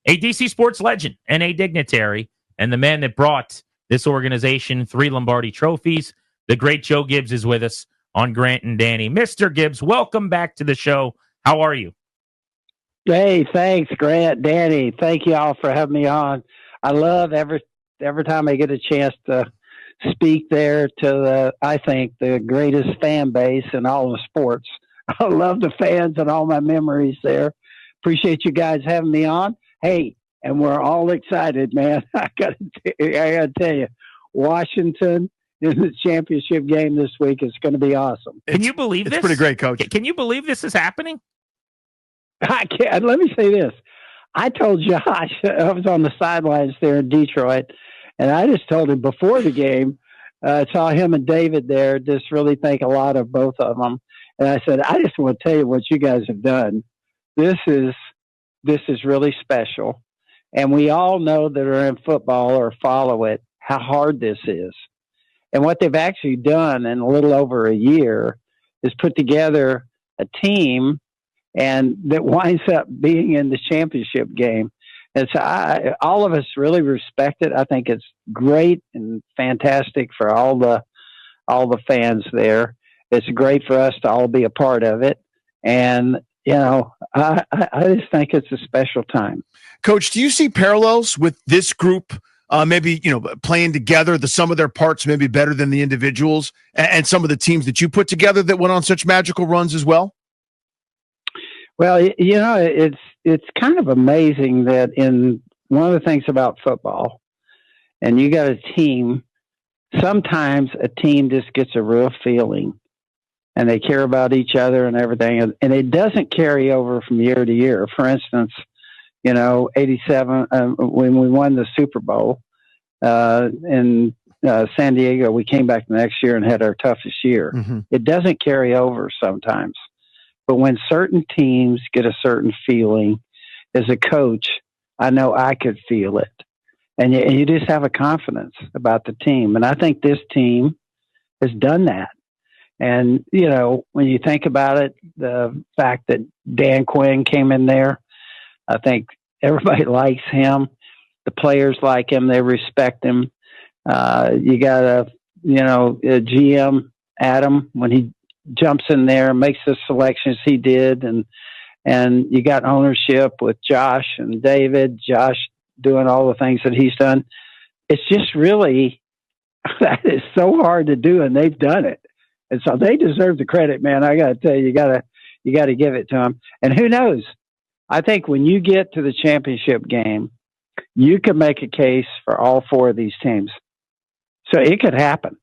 a DC sports legend and a dignitary, and the man that brought this organization 3 Lombardi trophies. The great Joe Gibbs is with us on Grant and Danny. Mr. Gibbs, welcome back to the show. How are you? Hey, thanks, Grant, Danny. Thank you all for having me on. I love every time I get a chance to speak there to I think the greatest fan base in all of sports. I love the fans and all my memories there. Appreciate you guys having me on. Hey, and we're all excited, man. I gotta tell you, Washington in the championship game this week is going to be awesome. Can you believe this? It's pretty great, Coach. Can you believe this is happening? I can't. Let me say this. I told Josh, I was on the sidelines there in Detroit, and I just told him before the game, I saw him and David there, just really think a lot of both of them. And I said, I just want to tell you what you guys have done. This is really special. And we all know that are in football or follow it, how hard this is. And what they've actually done in a little over a year is put together a team and that winds up being in the championship game. And so all of us really respect it. I think it's great and fantastic for all the fans there. It's great for us to all be a part of it. And, you know, I just think it's a special time. Coach, do you see parallels with this group? Maybe, playing together, the sum of their parts maybe better than the individuals, and some of the teams that you put together that went on such magical runs as well? Well, it's kind of amazing that in one of the things about football, and you got a team, sometimes a team just gets a real feeling and they care about each other and everything. And it doesn't carry over from year to year. For instance, 87, when we won the Super Bowl in San Diego, we came back the next year and had our toughest year. Mm-hmm. It doesn't carry over sometimes. But when certain teams get a certain feeling, as a coach, I know I could feel it. And you just have a confidence about the team. And I think this team has done that. And, when you think about it, the fact that Dan Quinn came in there, I think everybody likes him. The players like him. They respect him. You got a GM, Adam, when he jumps in there and makes the selections he did. And you got ownership with Josh and David, Josh doing all the things that he's done. It's just really, that is so hard to do, and they've done it. And so they deserve the credit, man. I got to tell you, you got to give it to them. And who knows? I think when you get to the championship game, you can make a case for all 4 of these teams. So it could happen.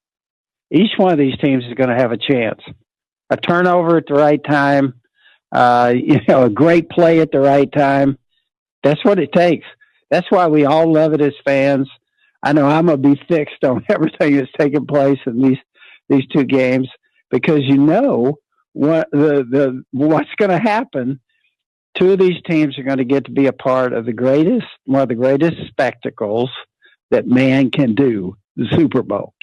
Each one of these teams is going to have a chance. A turnover at the right time, a great play at the right time. That's what it takes. That's why we all love it as fans. I know I'm going to be fixed on everything that's taking place in these 2 games because what what's going to happen. 2 of these teams are going to get to be a part of one of the greatest spectacles that man can do, the Super Bowl.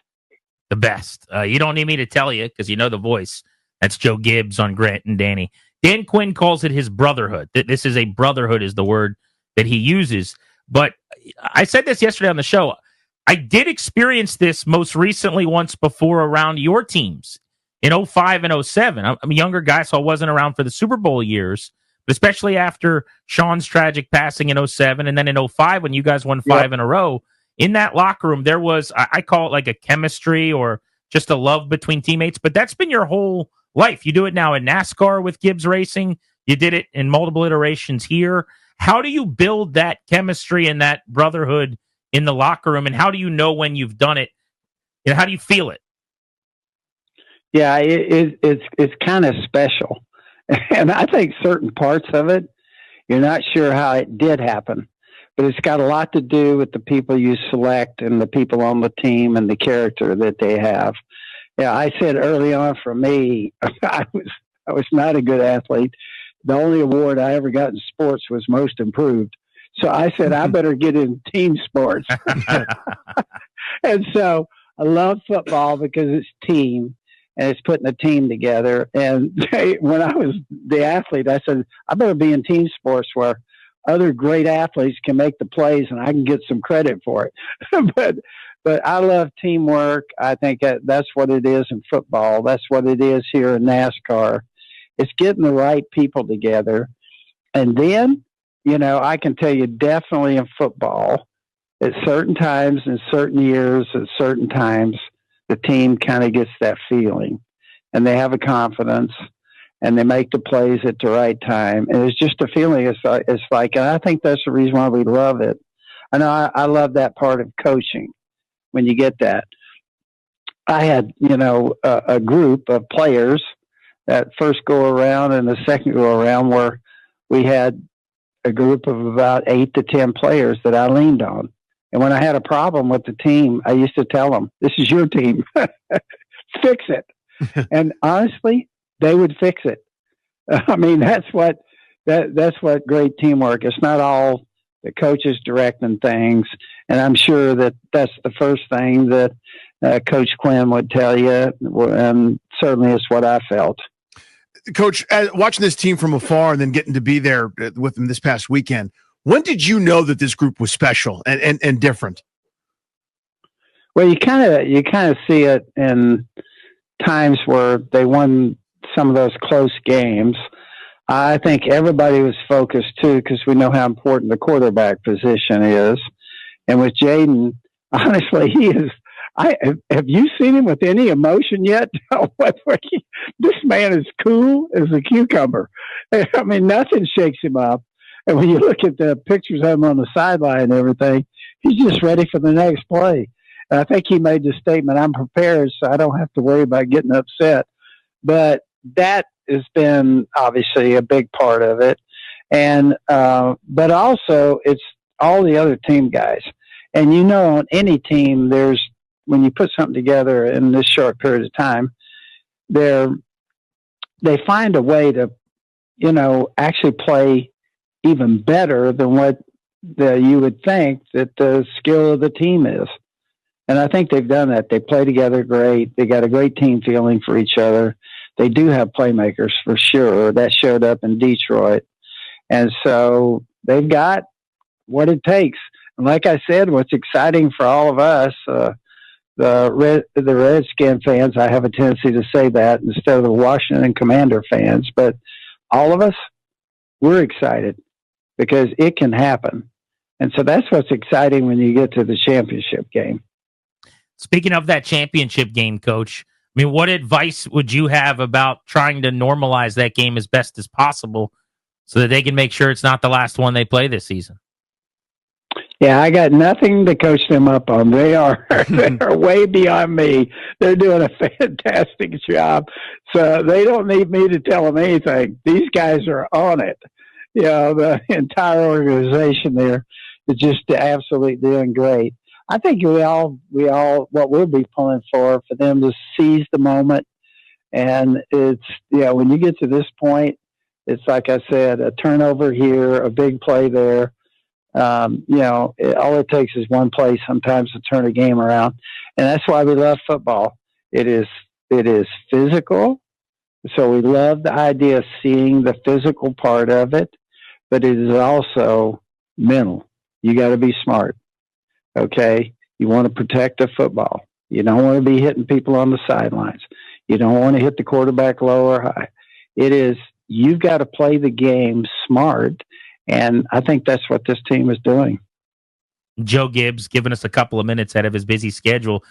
The best. You don't need me to tell you because you know the voice. That's Joe Gibbs on Grant and Danny. Dan Quinn calls it his brotherhood. This is a brotherhood is the word that he uses. But I said this yesterday on the show. I did experience this most recently once before around your teams in 05 and 07. I'm a younger guy, so I wasn't around for the Super Bowl years. Especially after Sean's tragic passing in 07 and then in 05 when you guys won 5 in a row, in that locker room, there was, I call it like a chemistry or just a love between teammates, but that's been your whole life. You do it now in NASCAR with Gibbs Racing. You did it in multiple iterations here. How do you build that chemistry and that brotherhood in the locker room, and how do you know when you've done it? How do you feel it? Yeah, it's kind of special. And I think certain parts of it, you're not sure how it did happen, but it's got a lot to do with the people you select and the people on the team and the character that they have. Yeah, I said early on for me, I was not a good athlete. The only award I ever got in sports was most improved. So I said, I better get in team sports. And so I love football because it's team. And it's putting a team together. And when I was the athlete, I said, I better be in team sports where other great athletes can make the plays and I can get some credit for it. but I love teamwork. I think that's what it is in football. That's what it is here in NASCAR. It's getting the right people together. And then, I can tell you definitely in football, at certain times, in certain years, at certain times, the team kind of gets that feeling and they have a confidence and they make the plays at the right time. And it's just a feeling. It's like, and I think that's the reason why we love it. I know I love that part of coaching when you get that. I had, a group of players that first go around and the second go around where we had a group of about 8 to 10 players that I leaned on. And when I had a problem with the team, I used to tell them, this is your team. Fix it. And honestly, they would fix it. I mean, that's what great teamwork. It's not all the coaches directing things. And I'm sure that's the first thing that Coach Quinn would tell you. And certainly it's what I felt. Coach, watching this team from afar and then getting to be there with them this past weekend, when did you know that this group was special and different? Well, you kind of see it in times where they won some of those close games. I think everybody was focused too because we know how important the quarterback position is. And with Jayden, honestly, he is. Have you seen him with any emotion yet? This man is cool as a cucumber. I mean, nothing shakes him up. And when you look at the pictures of him on the sideline and everything, he's just ready for the next play. And I think he made the statement, I'm prepared, so I don't have to worry about getting upset. But that has been obviously a big part of it. And but also it's all the other team guys. And on any team, when you put something together in this short period of time, they find a way to, actually play even better than what you would think that the skill of the team is. And I think they've done that. They play together great. They got a great team feeling for each other. They do have playmakers for sure. That showed up in Detroit. And so they've got what it takes. And like I said, what's exciting for all of us, the Redskin fans, I have a tendency to say that instead of the Washington Commander fans, but all of us, we're excited because it can happen. And so that's what's exciting when you get to the championship game. Speaking of that championship game, Coach, I mean, what advice would you have about trying to normalize that game as best as possible so that they can make sure it's not the last one they play this season? Yeah, I got nothing to coach them up on. They are way beyond me. They're doing a fantastic job. So they don't need me to tell them anything. These guys are on it. The entire organization there is just absolutely doing great. I think we all what we'll be pulling for them to seize the moment. And it's, when you get to this point, it's like I said, a turnover here, a big play there. All it takes is one play sometimes to turn a game around. And that's why we love football. It is physical. So we love the idea of seeing the physical part of it, but it is also mental. You got to be smart. Okay. You want to protect the football. You don't want to be hitting people on the sidelines. You don't want to hit the quarterback low or high. You've got to play the game smart. And I think that's what this team is doing. Joe Gibbs giving us a couple of minutes out of his busy schedule.